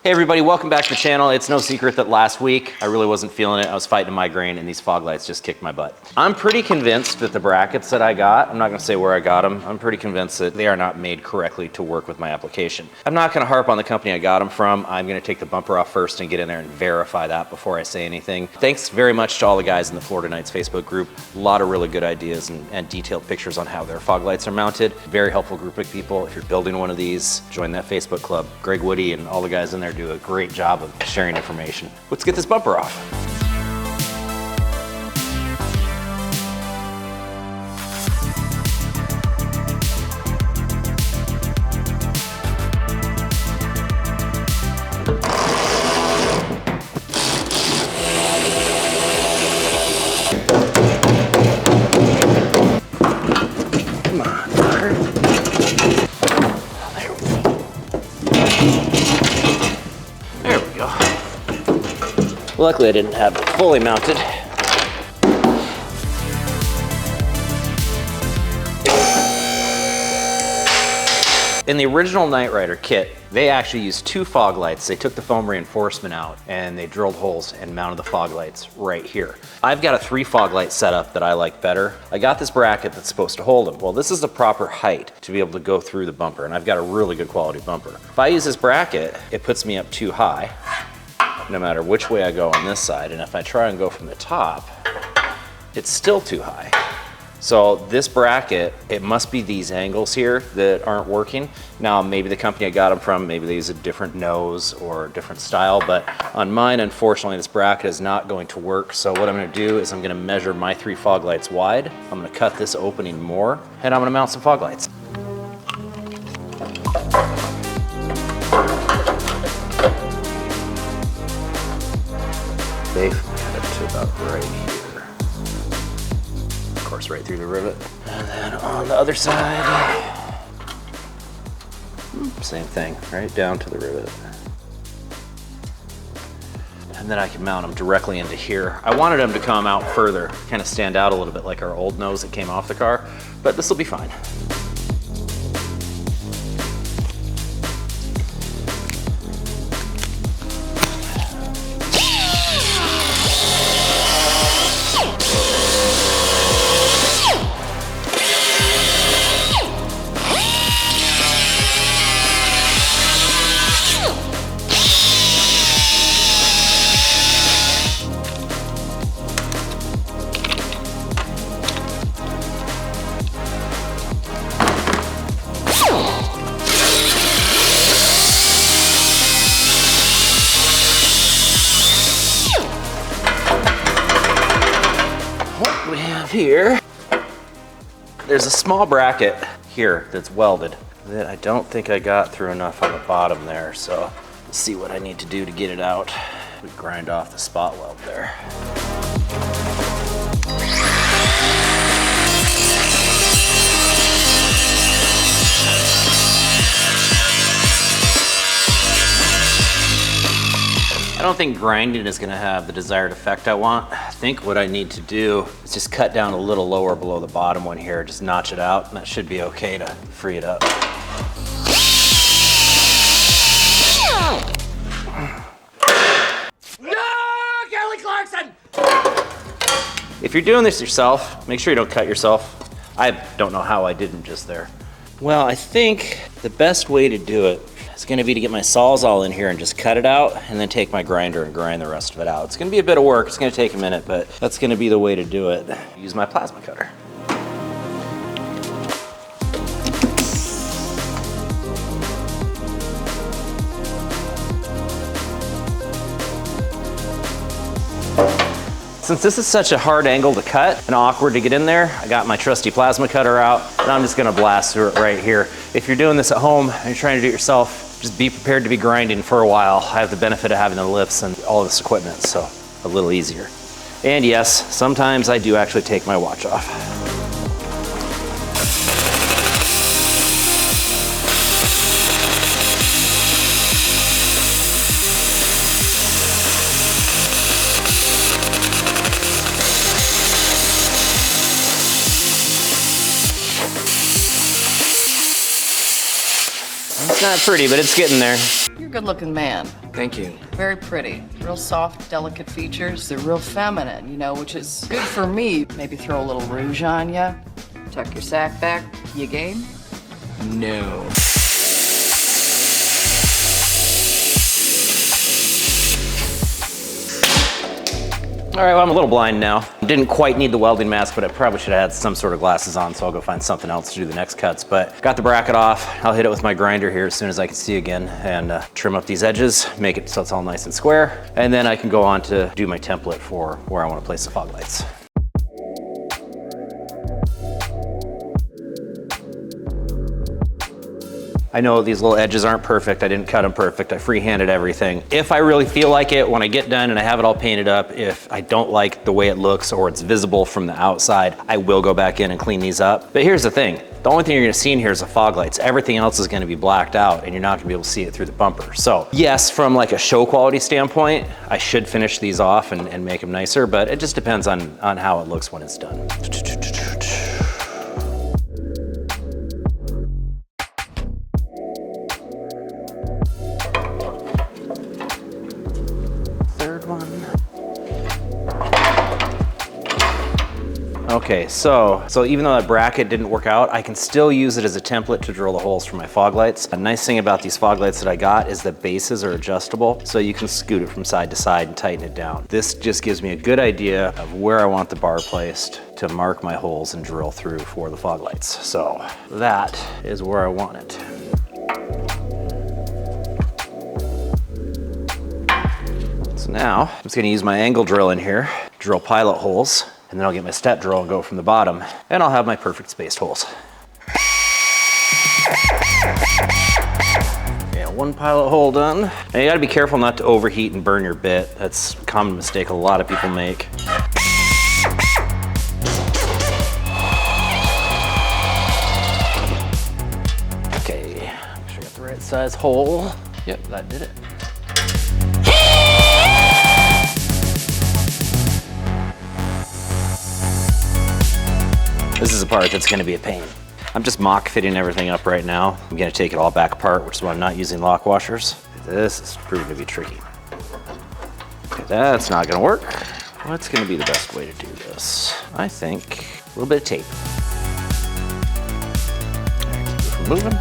Hey everybody, welcome back to the channel. It's no secret that last week I really wasn't feeling it. I was fighting a migraine and these fog lights just kicked my butt. I'm pretty convinced that the brackets that I got, I'm not gonna say where I got them, I'm pretty convinced that they are not made correctly to work with my application. I'm not gonna harp on the company I got them from. I'm gonna take the bumper off first and get in there and verify that before I say anything. Thanks very much to all the guys in the Florida Nights Facebook group. A lot of really good ideas and detailed pictures on how their fog lights are mounted. Very helpful group of people. If you're building one of these, join that Facebook club. Greg Woody and all the guys in there do a great job of sharing information. Let's get this bumper off. Come on, daughter. There we go. Luckily I didn't have it fully mounted. In the original Knight Rider kit, they actually used two fog lights. They took the foam reinforcement out and they drilled holes and mounted the fog lights right here. I've got a 3 fog light setup that I like better. I got this bracket that's supposed to hold them. Well, this is the proper height to be able to go through the bumper, and I've got a really good quality bumper. If I use this bracket, it puts me up too high, no matter which way I go on this side. And if I try and go from the top, it's still too high. So this bracket, it must be these angles here that aren't working. Now, maybe the company I got them from, maybe they use a different nose or a different style, but on mine, unfortunately, this bracket is not going to work. So what I'm gonna do is I'm gonna measure my 3 fog lights wide. I'm gonna cut this opening more, and I'm gonna mount some fog lights. Safe, cut it to about right here. Of course, right through the rivet. And then on the other side, same thing, right down to the rivet. And then I can mount them directly into here. I wanted them to come out further, kind of stand out a little bit like our old nose that came off the car, but this will be fine. What we have here, there's a small bracket here that's welded that I don't think I got through enough on the bottom there, so let's see what I need to do to get it out. We grind off the spot weld there. I don't think grinding is gonna have the desired effect I want. I think what I need to do is just cut down a little lower below the bottom one here, just notch it out, and that should be okay to free it up. No, Kelly Clarkson! If you're doing this yourself, make sure you don't cut yourself. I don't know how I didn't just there. Well, I think the best way to do it is gonna be to get my Sawzall in here and just cut it out and then take my grinder and grind the rest of it out. It's gonna be a bit of work, it's gonna take a minute, but that's gonna be the way to do it. Use my plasma cutter. Since this is such a hard angle to cut and awkward to get in there, I got my trusty plasma cutter out and I'm just gonna blast through it right here. If you're doing this at home and you're trying to do it yourself, just be prepared to be grinding for a while. I have the benefit of having the lifts and all this equipment, so a little easier. And yes, sometimes I do actually take my watch off. It's not pretty, but it's getting there. You're a good-looking man. Thank you. Very pretty. Real soft, delicate features. They're real feminine, you know, which is good for me. Maybe throw a little rouge on ya. Tuck your sack back. You game? No. All right, well, I'm a little blind now. Didn't quite need the welding mask, but I probably should have had some sort of glasses on, so I'll go find something else to do the next cuts. But got the bracket off. I'll hit it with my grinder here as soon as I can see again and trim up these edges, make it so it's all nice and square. And then I can go on to do my template for where I want to place the fog lights. I know these little edges aren't perfect. I didn't cut them perfect. I freehanded everything. If I really feel like it, when I get done and I have it all painted up, if I don't like the way it looks or it's visible from the outside, I will go back in and clean these up. But here's the thing. The only thing you're gonna see in here is the fog lights. Everything else is gonna be blacked out and you're not gonna be able to see it through the bumper. So yes, from like a show quality standpoint, I should finish these off and make them nicer, but it just depends on how it looks when it's done. Okay, so even though that bracket didn't work out, I can still use it as a template to drill the holes for my fog lights. A nice thing about these fog lights that I got is the bases are adjustable, so you can scoot it from side to side and tighten it down. This just gives me a good idea of where I want the bar placed to mark my holes and drill through for the fog lights. So that is where I want it. So now I'm just gonna use my angle drill in here, drill pilot holes, and then I'll get my step drill and go from the bottom, and I'll have my perfect spaced holes. Yeah, one pilot hole done. Now you gotta be careful not to overheat and burn your bit. That's a common mistake a lot of people make. Okay, make sure I got the right size hole. Yep, that did it. This is a part that's gonna be a pain. I'm just mock fitting everything up right now. I'm gonna take it all back apart, which is why I'm not using lock washers. This is proving to be tricky. Okay, that's not gonna work. What's gonna be the best way to do this? I think a little bit of tape. Keep it from moving.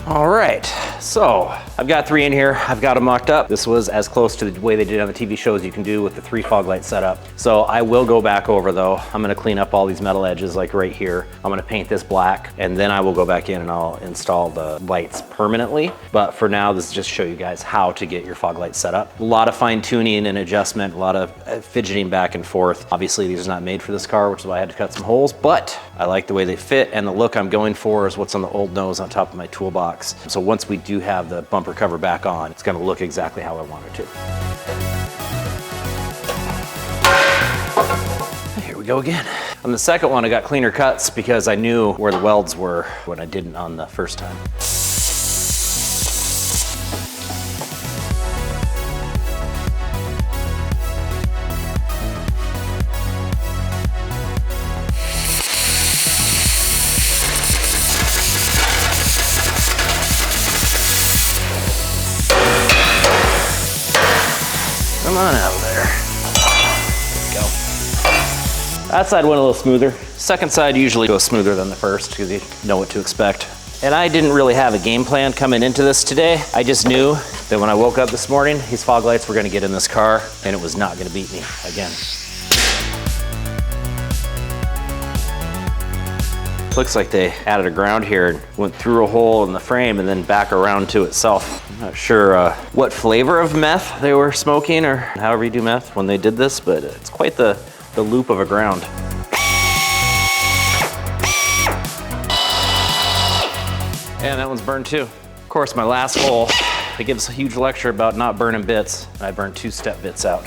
All right, so I've got 3 in here. I've got them mocked up. This was as close to the way they did on the TV shows you can do with the 3 fog light setup. So I will go back over though. I'm gonna clean up all these metal edges like right here. I'm gonna paint this black and then I will go back in and I'll install the lights permanently. But for now, this is just to show you guys how to get your fog light set up. A lot of fine tuning and adjustment, a lot of fidgeting back and forth. Obviously these are not made for this car, which is why I had to cut some holes, but I like the way they fit and the look I'm going for is what's on the old nose on top of my toolbox. So once we do have the bumper cover back on, it's gonna look exactly how I want it to. Here we go again. On the second one, I got cleaner cuts because I knew where the welds were when I didn't on the first time. Come on out of there. There we go. That side went a little smoother. Second side usually goes smoother than the first because you know what to expect. And I didn't really have a game plan coming into this today. I just knew that when I woke up this morning, these fog lights were gonna get in this car and it was not gonna beat me again. Looks like they added a ground here and went through a hole in the frame and then back around to itself. I'm not sure what flavor of meth they were smoking or however you do meth when they did this, but it's quite the loop of a ground. And that one's burned too. Of course, my last hole, it gives a huge lecture about not burning bits. I burned 2 step bits out.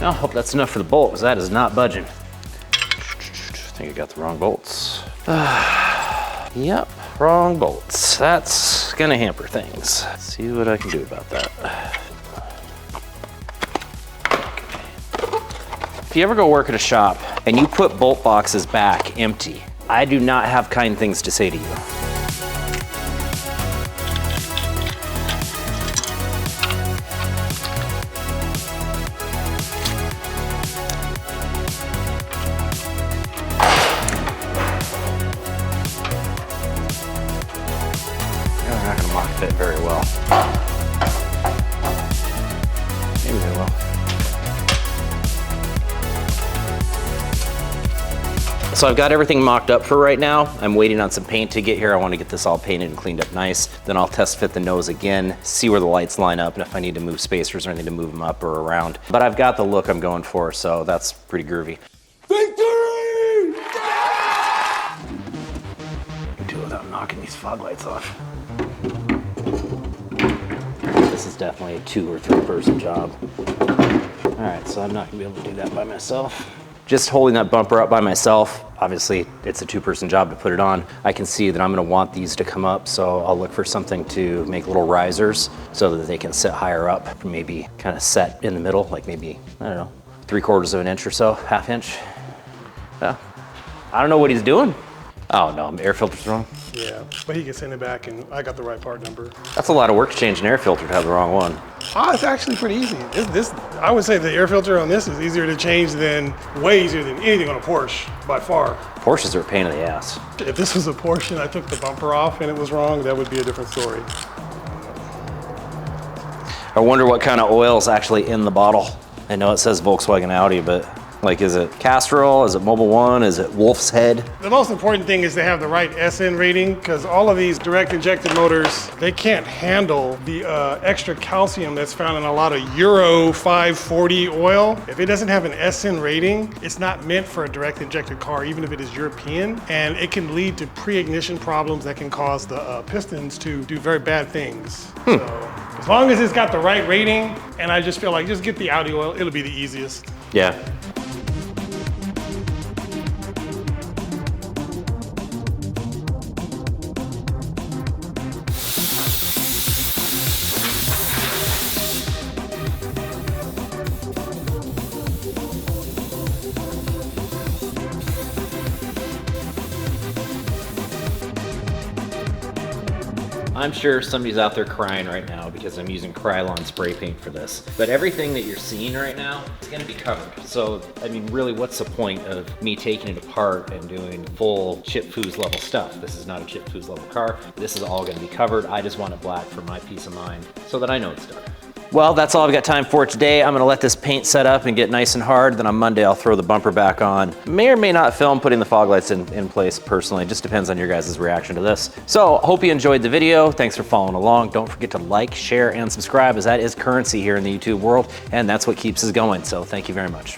I hope that's enough for the bolt, because that is not budging. I think I got the wrong bolts. Yep, wrong bolts. That's gonna hamper things. Let's see what I can do about that. If you ever go work at a shop and you put bolt boxes back empty, I do not have kind things to say to you. They're not gonna mock fit very well. Maybe they will. So I've got everything mocked up for right now. I'm waiting on some paint to get here. I want to get this all painted and cleaned up nice. Then I'll test fit the nose again, see where the lights line up, and if I need to move spacers or anything to move them up or around. But I've got the look I'm going for, so that's pretty groovy. Victory! Do it without knocking these fog lights off. This is definitely a 2 or 3 person job. All right, so I'm not gonna be able to do that by myself. Just holding that bumper up by myself, obviously it's a 2-person job to put it on. I can see that I'm gonna want these to come up, so I'll look for something to make little risers so that they can sit higher up, maybe kind of set in the middle, like maybe, I don't know, 3/4 of an inch or so, 1/2 inch. Yeah. I don't know what he's doing. Oh no, air filter's wrong. Yeah, but he can send it back and I got the right part number. That's a lot of work to change an air filter to have the wrong one. Oh, it's actually pretty easy. I would say the air filter on this is easier to change way easier than anything on a Porsche, by far. Porsches are a pain in the ass. If this was a Porsche and I took the bumper off and it was wrong, that would be a different story. I wonder what kind of oil's actually in the bottle. I know it says Volkswagen Audi, but like, is it Castrol? Is it Mobil 1? Is it Wolf's Head? The most important thing is to have the right SN rating, because all of these direct injected motors, they can't handle the extra calcium that's found in a lot of Euro 540 oil. If it doesn't have an SN rating, it's not meant for a direct injected car, even if it is European, and it can lead to pre-ignition problems that can cause the pistons to do very bad things. So, as long as it's got the right rating, and I just feel like just get the Audi oil, it'll be the easiest. Yeah. I'm sure somebody's out there crying right now because I'm using Krylon spray paint for this. But everything that you're seeing right now is gonna be covered. So, I mean, really, what's the point of me taking it apart and doing full chip foos level stuff? This is not a chip foos level car. This is all gonna be covered. I just want it black for my peace of mind so that I know it's done. Well, that's all I've got time for today. I'm gonna let this paint set up and get nice and hard. Then on Monday, I'll throw the bumper back on. May or may not film putting the fog lights in place personally. It just depends on your guys' reaction to this. So, hope you enjoyed the video. Thanks for following along. Don't forget to like, share, and subscribe, as that is currency here in the YouTube world, and that's what keeps us going. So, thank you very much.